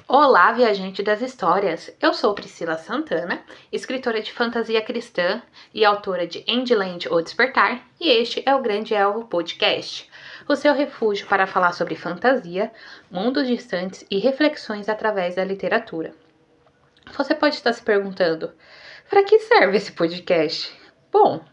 Olá, viajante das histórias! Eu sou Priscila Santana, escritora de fantasia cristã e autora de Endland ou Despertar, e este é o Grande Elvo Podcast, o seu refúgio para falar sobre fantasia, mundos distantes e reflexões através da literatura. Você pode estar se perguntando, para que serve esse podcast? Bom,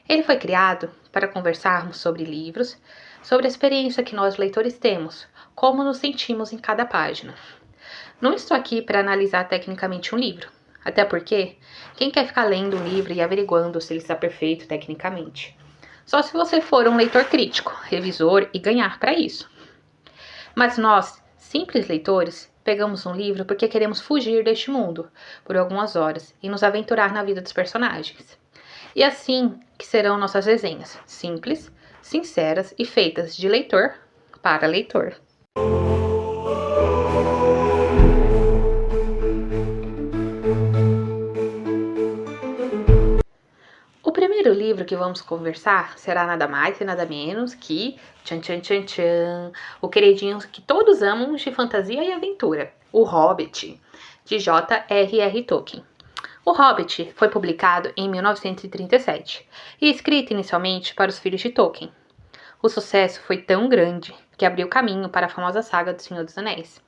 ele foi criado para conversarmos sobre livros, sobre a experiência que nós leitores temos, como nos sentimos em cada página. Não estou aqui para analisar tecnicamente um livro, até porque quem quer ficar lendo um livro e averiguando se ele está perfeito tecnicamente? Só se você for um leitor crítico, revisor e ganhar para isso. Mas nós, simples leitores, pegamos um livro porque queremos fugir deste mundo por algumas horas e nos aventurar na vida dos personagens. E assim que serão nossas resenhas, simples, sinceras e feitas de leitor para leitor. O primeiro livro que vamos conversar será nada mais e nada menos que tchan tchan tchan tchan, o queridinho que todos amam de fantasia e aventura, O Hobbit, de J.R.R. Tolkien. O Hobbit foi publicado em 1937 e escrito inicialmente para os filhos de Tolkien. O sucesso foi tão grande que abriu caminho para a famosa saga do Senhor dos Anéis.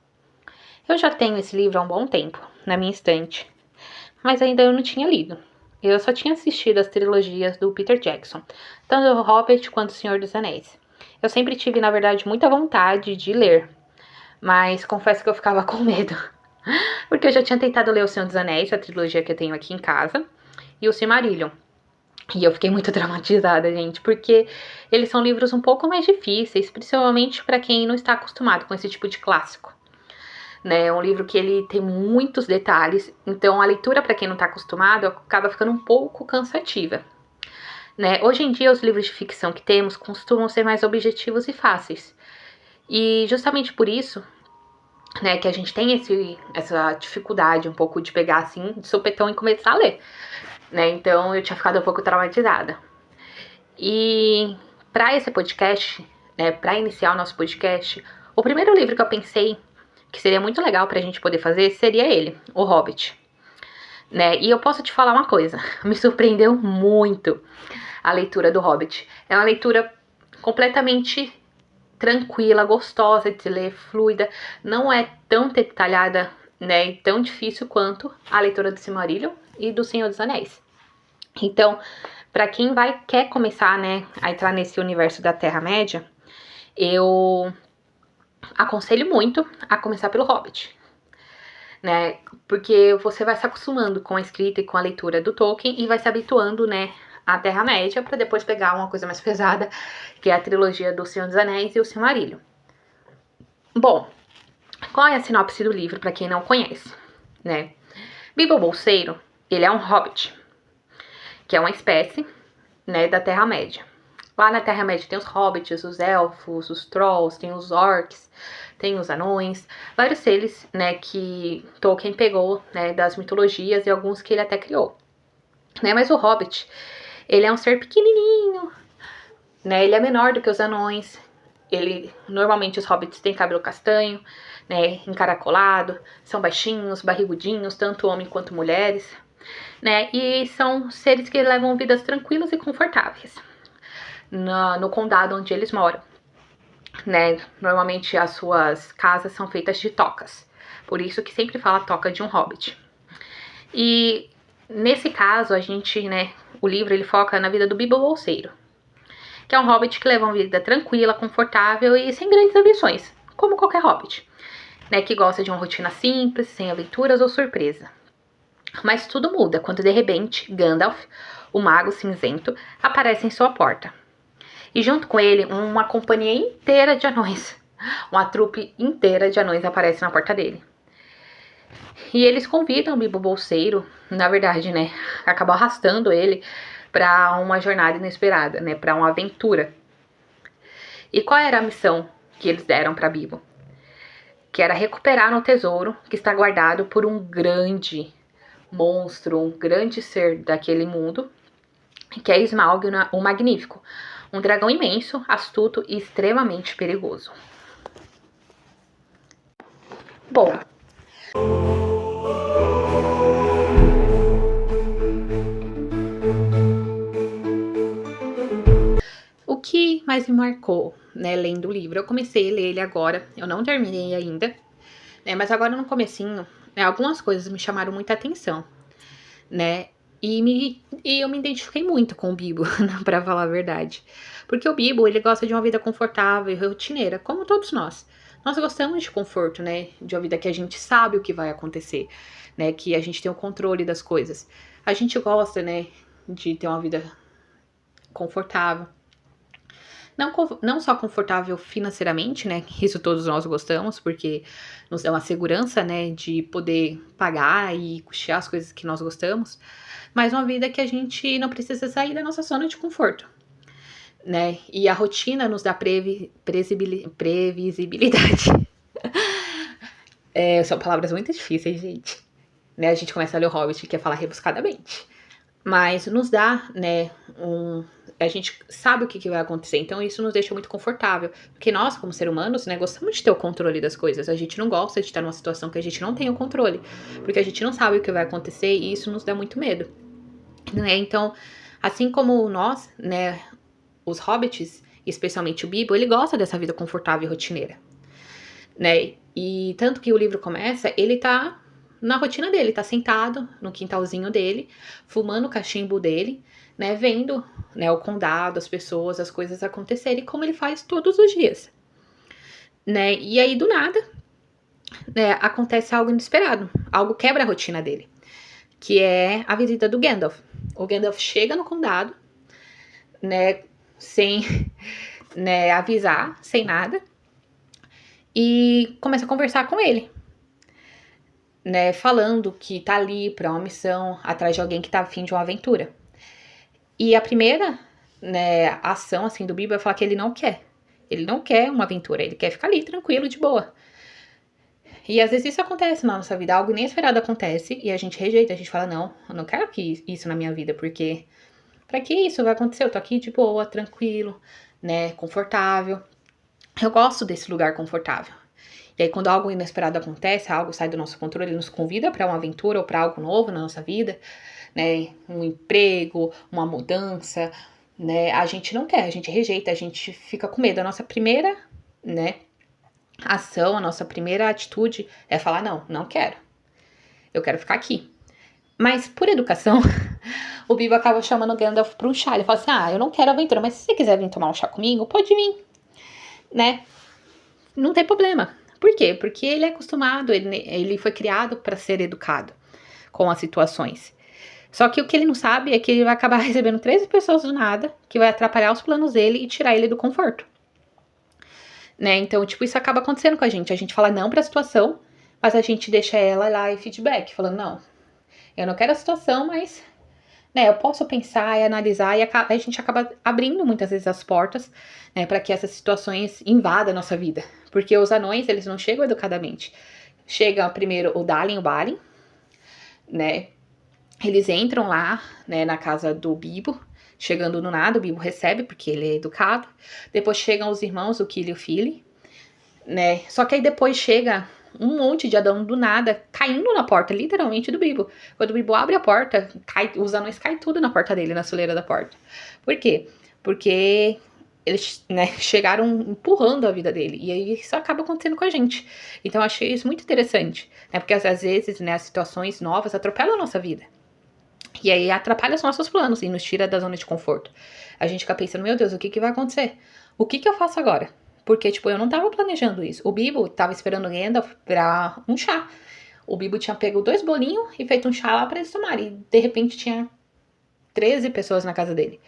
Eu já tenho esse livro há um bom tempo, na minha estante, mas ainda eu não tinha lido. Eu só tinha assistido as trilogias do Peter Jackson, tanto o Hobbit quanto o Senhor dos Anéis. Eu sempre tive, na verdade, muita vontade de ler, mas confesso que eu ficava com medo. Porque eu já tinha tentado ler o Senhor dos Anéis, a trilogia que eu tenho aqui em casa, e o Silmarillion. E eu fiquei muito traumatizada, gente, porque eles são livros um pouco mais difíceis, principalmente para quem não está acostumado com esse tipo de clássico. É um livro que ele tem muitos detalhes, então a leitura, para quem não está acostumado, acaba ficando um pouco cansativa. Hoje em dia, os livros de ficção que temos costumam ser mais objetivos e fáceis. E justamente por isso, que a gente tem essa dificuldade um pouco de pegar assim, de sopetão e começar a ler. Então eu tinha ficado um pouco traumatizada. E para esse podcast, para iniciar o nosso podcast, o primeiro livro que eu pensei que seria muito legal pra gente poder fazer seria ele, O Hobbit. E eu posso te falar uma coisa, me surpreendeu muito a leitura do Hobbit. É uma leitura completamente tranquila, gostosa de ler, fluida, não é tão detalhada, e tão difícil quanto a leitura do Silmarillion e do Senhor dos Anéis. Então, para quem quer começar, a entrar nesse universo da Terra-média, eu aconselho muito a começar pelo Hobbit, porque você vai se acostumando com a escrita e com a leitura do Tolkien e vai se habituando, à Terra-média para depois pegar uma coisa mais pesada, que é a trilogia do Senhor dos Anéis e o Silmarillion. Bom, qual é a sinopse do livro para quem não conhece, Bilbo Bolseiro, ele é um Hobbit, que é uma espécie, da Terra-média. Lá na Terra-média tem os hobbits, os elfos, os trolls, tem os orcs, tem os anões, vários seres, que Tolkien pegou, das mitologias e alguns que ele até criou. Mas o hobbit, ele é um ser pequenininho, ele é menor do que os anões. Normalmente os hobbits têm cabelo castanho, encaracolado, são baixinhos, barrigudinhos, tanto homens quanto mulheres, e são seres que levam vidas tranquilas e confortáveis no condado onde eles moram. Normalmente as suas casas são feitas de tocas, por isso que sempre fala toca de um hobbit. E nesse caso, o livro ele foca na vida do Bilbo Bolseiro, que é um hobbit que leva uma vida tranquila, confortável e sem grandes ambições, como qualquer hobbit, que gosta de uma rotina simples, sem aventuras ou surpresa. Mas tudo muda quando de repente Gandalf, o mago cinzento, aparece em sua porta. E junto com ele, uma companhia inteira de anões. Uma trupe inteira de anões aparece na porta dele. E eles convidam o Bilbo Bolseiro, na verdade, acabam arrastando ele para uma jornada inesperada, para uma aventura. E qual era a missão que eles deram para Bilbo? Que era recuperar um tesouro que está guardado por um grande monstro, um grande ser daquele mundo, que é Smaug, o Magnífico. Um dragão imenso, astuto e extremamente perigoso. Bom, mais me marcou, né, lendo o livro? Eu comecei a ler ele agora, eu não terminei ainda, né, mas agora no comecinho, né, algumas coisas me chamaram muita atenção, né, e eu me identifiquei muito com o Bibo, pra falar a verdade. Porque o Bibo, ele gosta de uma vida confortável e rotineira, como todos nós. Nós gostamos de conforto, né, de uma vida que a gente sabe o que vai acontecer, né, que a gente tem o controle das coisas. A gente gosta, né, de ter uma vida confortável. Não só confortável financeiramente, né? Isso todos nós gostamos, porque nos dá uma segurança, né? De poder pagar e custear as coisas que nós gostamos. Mas uma vida que a gente não precisa sair da nossa zona de conforto, né? E a rotina nos dá previsibilidade. São palavras muito difíceis, gente. Né? A gente começa a ler o Hobbit e quer falar rebuscadamente. Mas nos dá, né, a gente sabe o que vai acontecer, então isso nos deixa muito confortável. Porque nós, como seres humanos, né, gostamos de ter o controle das coisas. A gente não gosta de estar numa situação que a gente não tem o controle. Porque a gente não sabe o que vai acontecer e isso nos dá muito medo. Né? Então, assim como nós, né, os hobbits, especialmente o Bilbo, ele gosta dessa vida confortável e rotineira. Né? E tanto que o livro começa, ele tá na rotina dele, tá sentado no quintalzinho dele, fumando o cachimbo dele, né, vendo, né, o condado, as pessoas, as coisas acontecerem como ele faz todos os dias, né? E aí do nada, né, acontece algo inesperado, algo quebra a rotina dele, que é a visita do Gandalf. O Gandalf chega no condado, né, sem, né, avisar, sem nada, e começa a conversar com ele. Né, falando que tá ali pra uma missão, atrás de alguém que tá afim de uma aventura. E a primeira, né, ação, assim, do Bilbo é falar que ele não quer. Ele não quer uma aventura, ele quer ficar ali, tranquilo, de boa. E às vezes isso acontece na nossa vida, algo inesperado acontece e a gente rejeita, a gente fala, não, eu não quero que isso na minha vida, porque pra que isso vai acontecer? Eu tô aqui de boa, tranquilo, né, confortável. Eu gosto desse lugar confortável. E aí, quando algo inesperado acontece, algo sai do nosso controle, ele nos convida para uma aventura ou para algo novo na nossa vida, né? Um emprego, uma mudança, né? A gente não quer, a gente rejeita, a gente fica com medo. A nossa primeira, né, ação, a nossa primeira atitude é falar: não, não quero. Eu quero ficar aqui. Mas, por educação, o Bilbo acaba chamando o Gandalf para um chá. Ele fala assim: eu não quero aventura, mas se você quiser vir tomar um chá comigo, pode vir, né? Não tem problema. Por quê? Porque ele é acostumado, ele foi criado para ser educado com as situações. Só que o que ele não sabe é que ele vai acabar recebendo 13 pessoas do nada, que vai atrapalhar os planos dele e tirar ele do conforto. Né? Então, tipo, isso acaba acontecendo com a gente. A gente fala não pra situação, mas a gente deixa ela lá em feedback, falando, não, eu não quero a situação, mas, né, eu posso pensar e analisar, e a gente acaba abrindo muitas vezes as portas, né, para que essas situações invadam a nossa vida. Porque os anões, eles não chegam educadamente. Chega primeiro o Dalin e o Balin, né, eles entram lá, né, na casa do Bilbo, chegando no nada, o Bilbo recebe, porque ele é educado. Depois chegam os irmãos, o Kili e o Fili, né, só que aí depois chega um monte de Adão do nada, caindo na porta, literalmente, do Bilbo. Quando o Bilbo abre a porta, os anões caem tudo na porta dele, na soleira da porta. Por quê? Porque eles, né, chegaram empurrando a vida dele. E aí isso acaba acontecendo com a gente. Então eu achei isso muito interessante, né? Porque às vezes, né, as situações novas atropelam a nossa vida. E aí atrapalha os nossos planos e nos tira da zona de conforto. A gente fica pensando, meu Deus, o que vai acontecer? O que eu faço agora? Porque, tipo, eu não tava planejando isso. O Bilbo tava esperando o Gandalf pra um chá. O Bilbo tinha pego 2 bolinhos e feito um chá lá pra eles tomarem. E, de repente, tinha 13 pessoas na casa dele.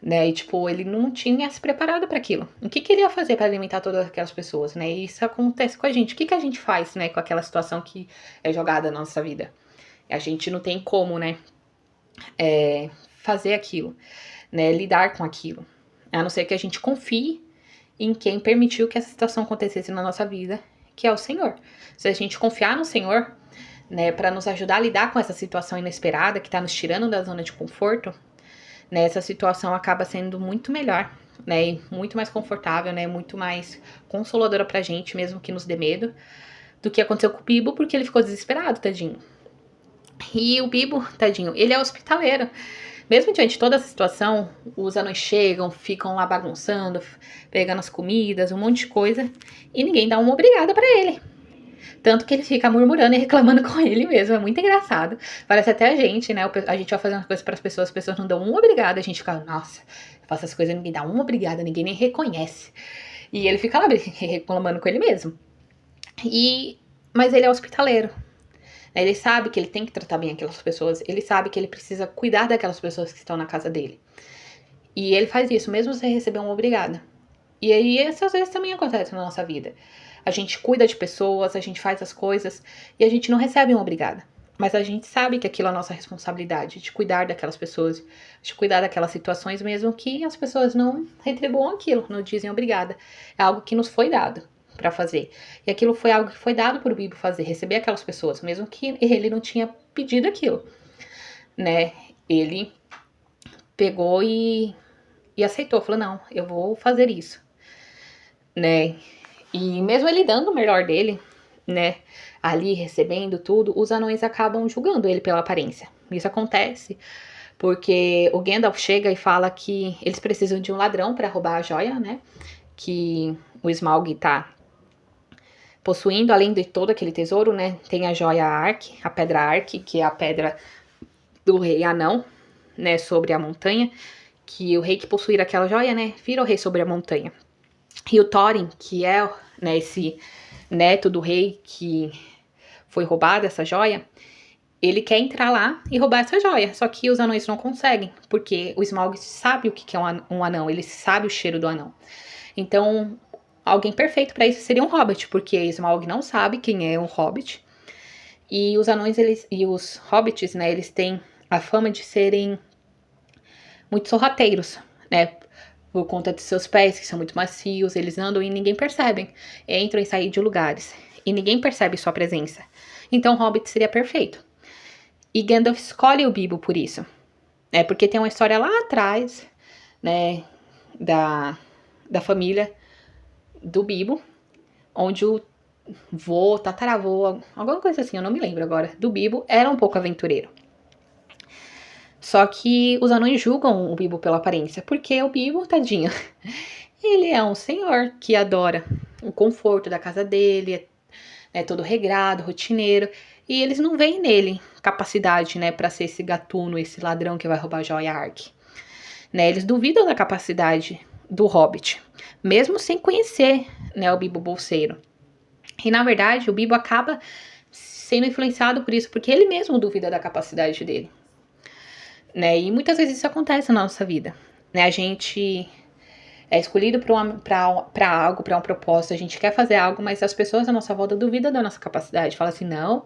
Né? E, tipo, ele não tinha se preparado para aquilo. O que ele ia fazer para alimentar todas aquelas pessoas, né? E isso acontece com a gente. O que a gente faz, né, com aquela situação que é jogada na nossa vida? A gente não tem como, né, fazer aquilo, né, lidar com aquilo. A não ser que a gente confie em quem permitiu que essa situação acontecesse na nossa vida, que é o Senhor. Se a gente confiar no Senhor, né, para nos ajudar a lidar com essa situação inesperada que tá nos tirando da zona de conforto, né, essa situação acaba sendo muito melhor, né, e muito mais confortável, né, muito mais consoladora pra gente, mesmo que nos dê medo, do que aconteceu com o Bilbo, porque ele ficou desesperado, tadinho. E o Bilbo, tadinho, ele é hospitaleiro, Mesmo diante de toda essa situação, os anões chegam, ficam lá bagunçando, pegando as comidas, um monte de coisa, e ninguém dá uma obrigada pra ele. Tanto que ele fica murmurando e reclamando com ele mesmo. É muito engraçado. Parece até a gente, né? A gente vai fazendo as coisas para as pessoas não dão uma obrigada. A gente fica, nossa, eu faço as coisas, ninguém dá uma obrigada, ninguém nem reconhece. E ele fica lá reclamando com ele mesmo. Mas ele é hospitaleiro. Ele sabe que ele tem que tratar bem aquelas pessoas. Ele sabe que ele precisa cuidar daquelas pessoas que estão na casa dele. E ele faz isso, mesmo sem receber uma obrigada. E aí, isso às vezes também acontece na nossa vida. A gente cuida de pessoas, a gente faz as coisas e a gente não recebe uma obrigada. Mas a gente sabe que aquilo é a nossa responsabilidade, de cuidar daquelas pessoas, de cuidar daquelas situações, mesmo que as pessoas não retribuam aquilo, não dizem obrigada. É algo que nos foi dado para fazer. E aquilo foi algo que foi dado para o Bibo fazer, receber aquelas pessoas, mesmo que ele não tinha pedido aquilo, né? Ele pegou e aceitou, falou, não, eu vou fazer isso, né? E mesmo ele dando o melhor dele, né, ali recebendo tudo, os anões acabam julgando ele pela aparência. Isso acontece porque o Gandalf chega e fala que eles precisam de um ladrão para roubar a joia, né, que o Smaug tá possuindo, além de todo aquele tesouro, né, tem a joia Ark, a pedra Ark, que é a pedra do rei anão, né, sobre a montanha, que o rei que possuir aquela joia, né, vira o rei sobre a montanha. E o Thorin, que é, né, esse neto do rei que foi roubado essa joia, ele quer entrar lá e roubar essa joia. Só que os anões não conseguem, porque o Smaug sabe o que é um anão, ele sabe o cheiro do anão. Então, alguém perfeito para isso seria um hobbit, porque Smaug não sabe quem é um hobbit. E os anões, e os hobbits, né, eles têm a fama de serem muito sorrateiros, né? Por conta de seus pés, que são muito macios, eles andam e ninguém percebe. Entram e saem de lugares. E ninguém percebe sua presença. Então, Hobbit seria perfeito. E Gandalf escolhe o Bilbo por isso. Né? Porque tem uma história lá atrás, né? Da família do Bilbo. Onde o tataravô, alguma coisa assim, eu não me lembro agora. Do Bilbo, era um pouco aventureiro. Só que os anões julgam o Bilbo pela aparência, porque o Bilbo, tadinho, ele é um senhor que adora o conforto da casa dele, é todo regrado, rotineiro, e eles não veem nele capacidade, né, para ser esse gatuno, esse ladrão que vai roubar a joia Ark. Né, eles duvidam da capacidade do Hobbit, mesmo sem conhecer, né, o Bilbo Bolseiro. E na verdade, o Bilbo acaba sendo influenciado por isso, porque ele mesmo duvida da capacidade dele. Né? E muitas vezes isso acontece na nossa vida. Né? A gente é escolhido para algo, para um propósito, a gente quer fazer algo, mas as pessoas à nossa volta duvidam da nossa capacidade. Fala assim, não,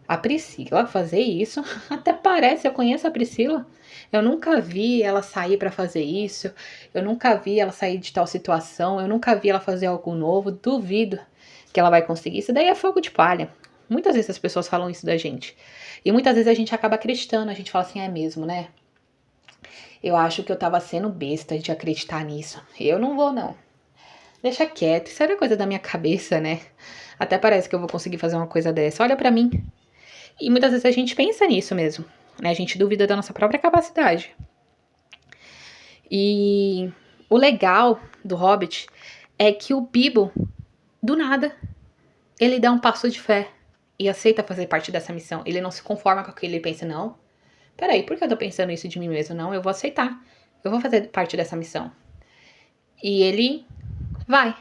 a Priscila fazer isso, até parece, eu conheço a Priscila, eu nunca vi ela sair para fazer isso, eu nunca vi ela sair de tal situação, eu nunca vi ela fazer algo novo, duvido que ela vai conseguir. Isso daí é fogo de palha. Muitas vezes as pessoas falam isso da gente. E muitas vezes a gente acaba acreditando, a gente fala assim, é mesmo, né? Eu acho que eu tava sendo besta de acreditar nisso. Eu não vou, não. Deixa quieto, isso era coisa da minha cabeça, né? Até parece que eu vou conseguir fazer uma coisa dessa. Olha pra mim. E muitas vezes a gente pensa nisso mesmo, né? A gente duvida da nossa própria capacidade. E o legal do Hobbit é que o Bilbo, do nada, ele dá um passo de fé e aceita fazer parte dessa missão. Ele não se conforma com aquilo, ele pensa, não, peraí, por que eu tô pensando isso de mim mesmo? Não, eu vou aceitar, eu vou fazer parte dessa missão. E ele vai,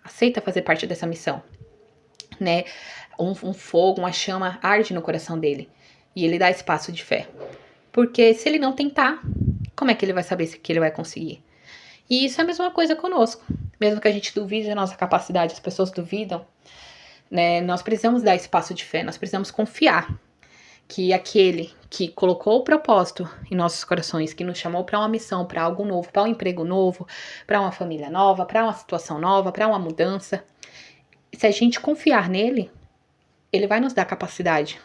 aceita fazer parte dessa missão, né? Um fogo, uma chama arde no coração dele. E ele dá esse passo de fé. Porque se ele não tentar, como é que ele vai saber que ele vai conseguir? E isso é a mesma coisa conosco. Mesmo que a gente duvide da nossa capacidade, as pessoas duvidam, né? Nós precisamos dar esse passo de fé, nós precisamos confiar que aquele que colocou o propósito em nossos corações, que nos chamou para uma missão, para algo novo, para um emprego novo, para uma família nova, para uma situação nova, para uma mudança, se a gente confiar nele, ele vai nos dar capacidade,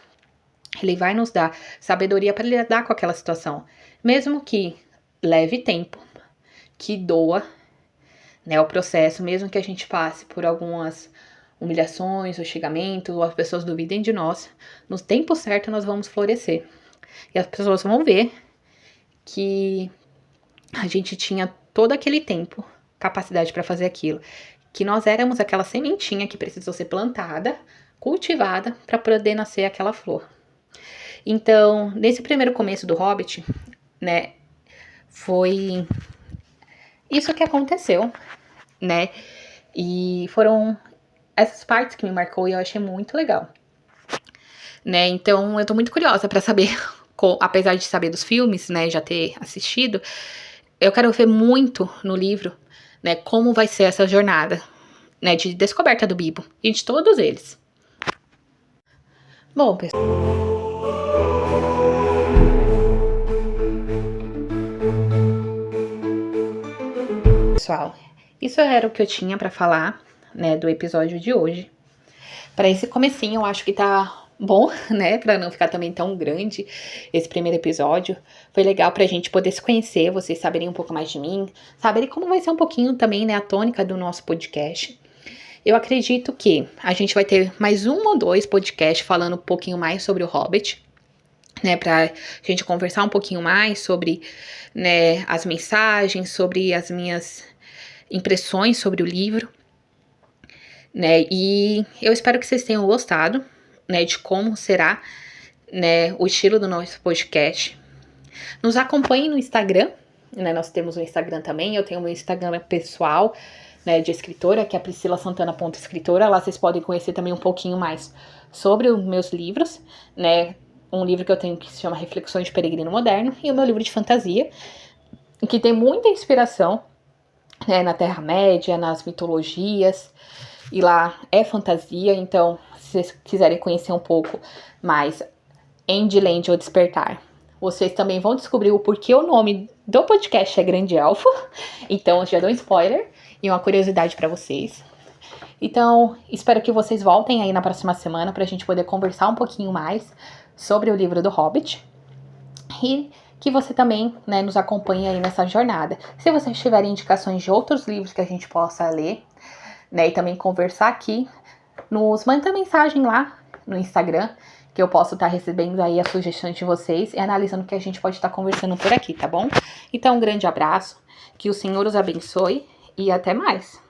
ele vai nos dar sabedoria para lidar com aquela situação, mesmo que leve tempo, que doa, né, o processo, mesmo que a gente passe por algumas humilhações, xingamentos, ou as pessoas duvidem de nós, no tempo certo nós vamos florescer. E as pessoas vão ver que a gente tinha todo aquele tempo, capacidade para fazer aquilo. Que nós éramos aquela sementinha que precisou ser plantada, cultivada, para poder nascer aquela flor. Então, nesse primeiro começo do Hobbit, né, foi isso que aconteceu, né? E foram essas partes que me marcou e eu achei muito legal, né? Então, eu tô muito curiosa pra saber, apesar de saber dos filmes, né, já ter assistido, eu quero ver muito no livro, né, como vai ser essa jornada, né, de descoberta do Bilbo e de todos eles. Bom, pessoal, isso era o que eu tinha pra falar, né, do episódio de hoje. Para esse comecinho, eu acho que tá bom, né, para não ficar também tão grande esse primeiro episódio. Foi legal pra gente poder se conhecer, vocês saberem um pouco mais de mim, saberem como vai ser um pouquinho também, né, a tônica do nosso podcast. Eu acredito que a gente vai ter mais um ou dois podcasts falando um pouquinho mais sobre o Hobbit, né, pra gente conversar um pouquinho mais sobre, né, as mensagens, sobre as minhas impressões sobre o livro, né, e eu espero que vocês tenham gostado, né, de como será, né, o estilo do nosso podcast. Nos acompanhem no Instagram, né, nós temos um Instagram também, eu tenho o meu Instagram pessoal, né, de escritora, que é a priscilasantana.escritora, lá vocês podem conhecer também um pouquinho mais sobre os meus livros, né, um livro que eu tenho que se chama Reflexões de Peregrino Moderno, e o meu livro de fantasia, que tem muita inspiração, né, na Terra-média, nas mitologias, e lá é fantasia, então se vocês quiserem conhecer um pouco mais Endland ou Despertar, vocês também vão descobrir o porquê o nome do podcast é Grande Elfo, então eu já dou um spoiler e uma curiosidade para vocês. Então, espero que vocês voltem aí na próxima semana pra gente poder conversar um pouquinho mais sobre o livro do Hobbit e que você também, né, nos acompanhe aí nessa jornada. Se vocês tiverem indicações de outros livros que a gente possa ler, né, e também conversar aqui, nos manda mensagem lá no Instagram, que eu posso estar recebendo aí as sugestões de vocês e analisando o que a gente pode estar conversando por aqui, tá bom? Então, um grande abraço, que o Senhor os abençoe e até mais!